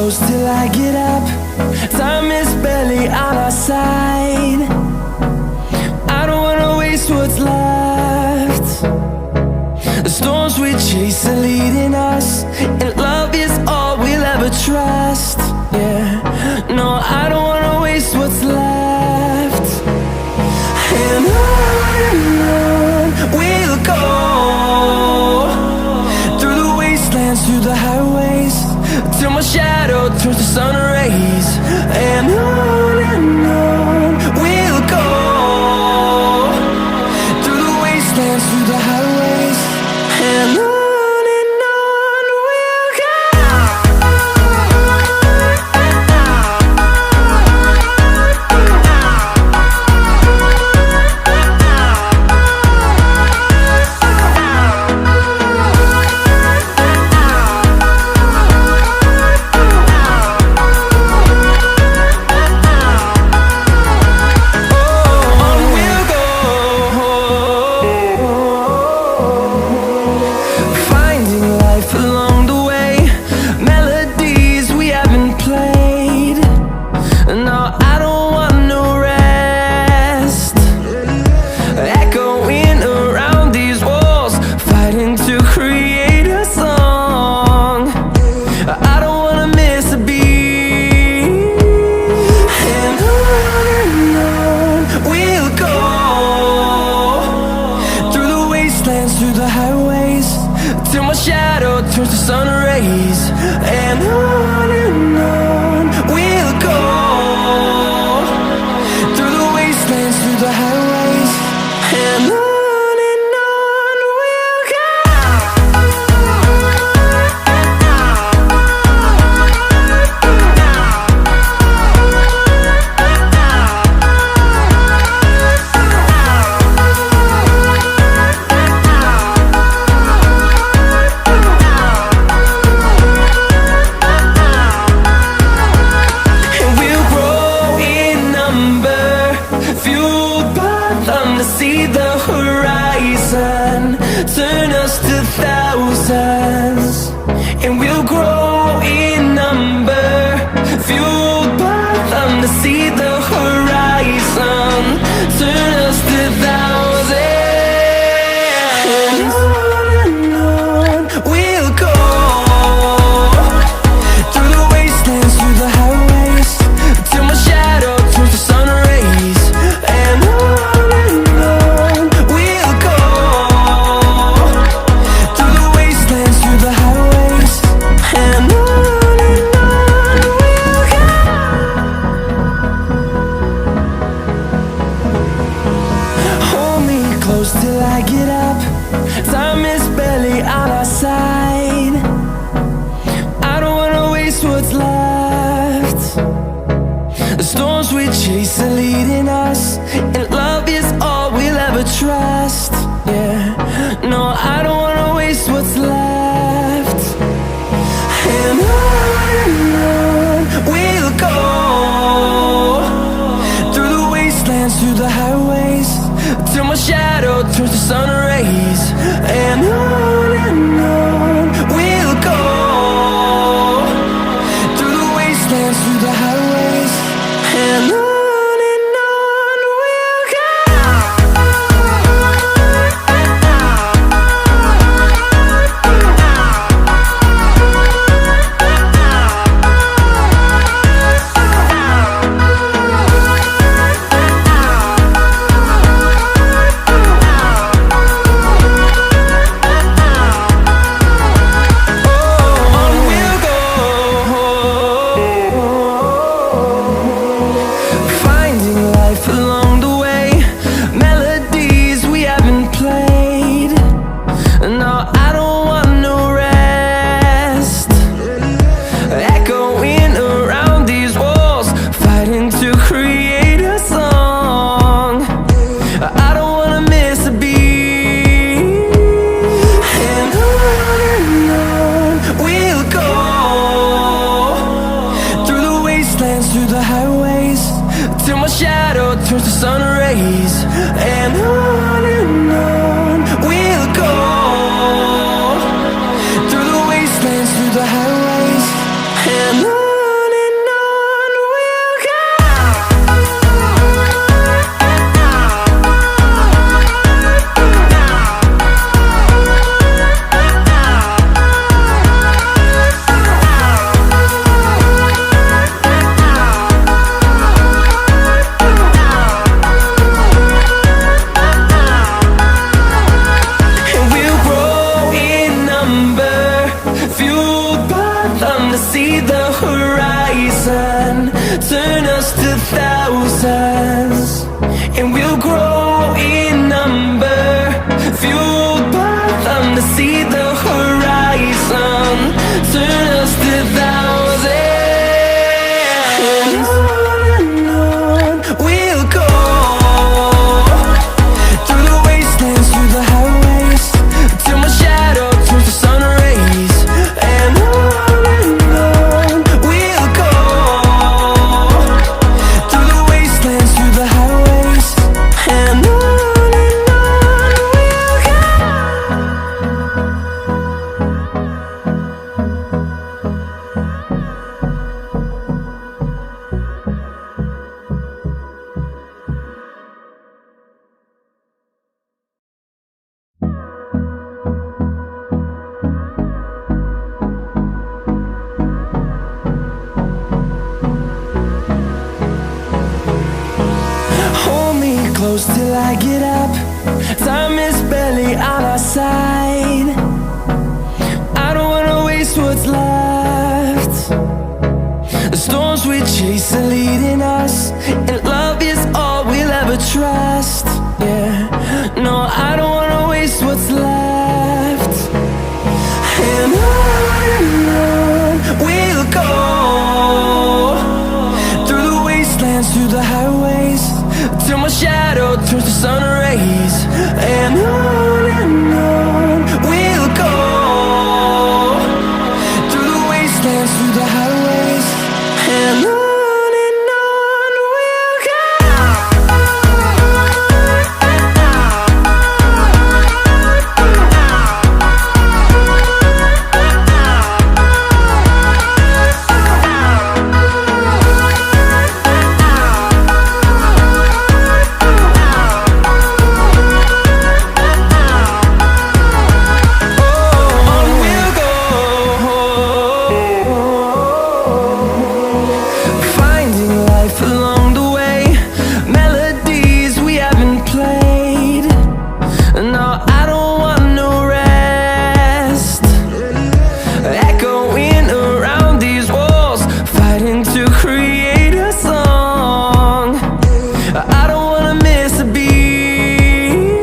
close till I get up. Time is barely on our side. I don't wanna waste what's left. The storms we chase are leading us, and love is all we'll ever trust. Yeah, no, I don't wanna waste what's left. And on we'll go, through the wastelands, through the highways, till my shadow turns to sun rays. And on we'll go, through the wastelands, through the highways, and on we'll go. Through the highways, till my shadow turns to sun rays. And on we'll go, through the wastelands, through the highways, and on we'll go. See the horizon turn us to thousands, and we'll grow in number, fueled by them. To see the horizon turn us to thousands, and on we'll go, through the wastelands, through the highways, till my shadow turns to sun rays. And till I get up, time is barely on our side. I don't wanna waste what's left. The storms we chase are leading us, and love is all we'll ever trust. Yeah, no, I don't wanna waste what's left. And on we'll go, through the wastelands, through the highways, till my shadow turns to sun rays. And on we'll go, through the wastelands, through the highways, and on we'll go. turns to sun rays, and on we'll go, through the wastelands, through the highways, and on. thousands, and we'll grow in number, fueled by them to see the horizon, turn us to thousands. And on we'll go, through the wastelands, through the highways, till my shadow turns to sun rays. And on we'll go, through the wastelands, through the highways. And on we'll go. Hold me close till I get up. Time is barely on our side. I don't wanna waste what's left. The storms we chase are leading us, and love is all we'll ever trust. Yeah, no, I don't wanna waste what's left. And on we'll go, through the wastelands, through the highways, till my shadow turns to sun rays. And on we'll go, through the wastelands, through the highways. And on we'll go. Finding life along the way, melodies we haven't played. No, I don't want no rest. Echoing around these walls, fighting to create a song. I don't wanna miss a beat.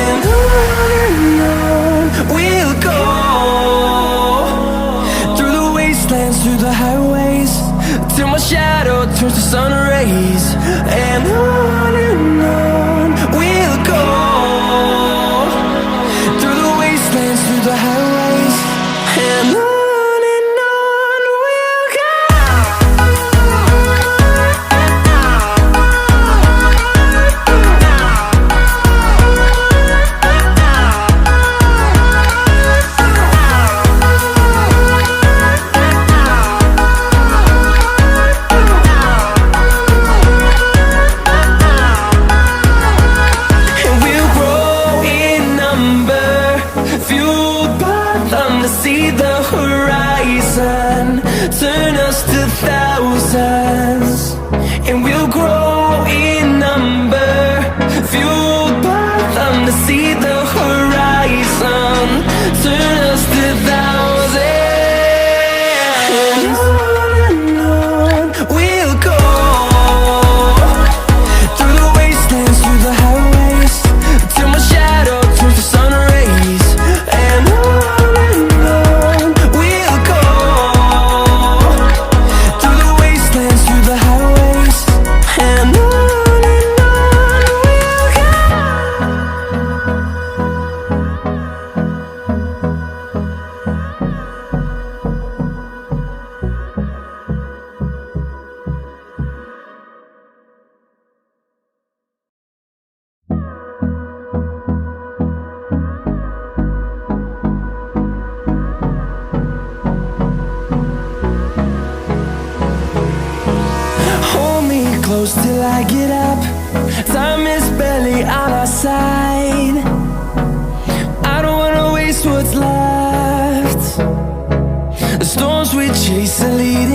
And on we'll go, through the wastelands, through the highways, till my shadow turns to sun rays. And on we'll go, through the wastelands, through the highways. And on we'll go. And we'll grow in number, fueled by them to see the horizon, turn us to thousands. And we'll grow in number, fueled by them to see the horizon, turn us to thousands. And on we'll go, through the wastelands, through the highways, till my shadow turns to sun rays. And on we'll go, through the wastelands, through the highways. And on we'll go. Hold me close till I get up. Time is barely on our side. I don't wanna waste what's left. The storms we chase are leading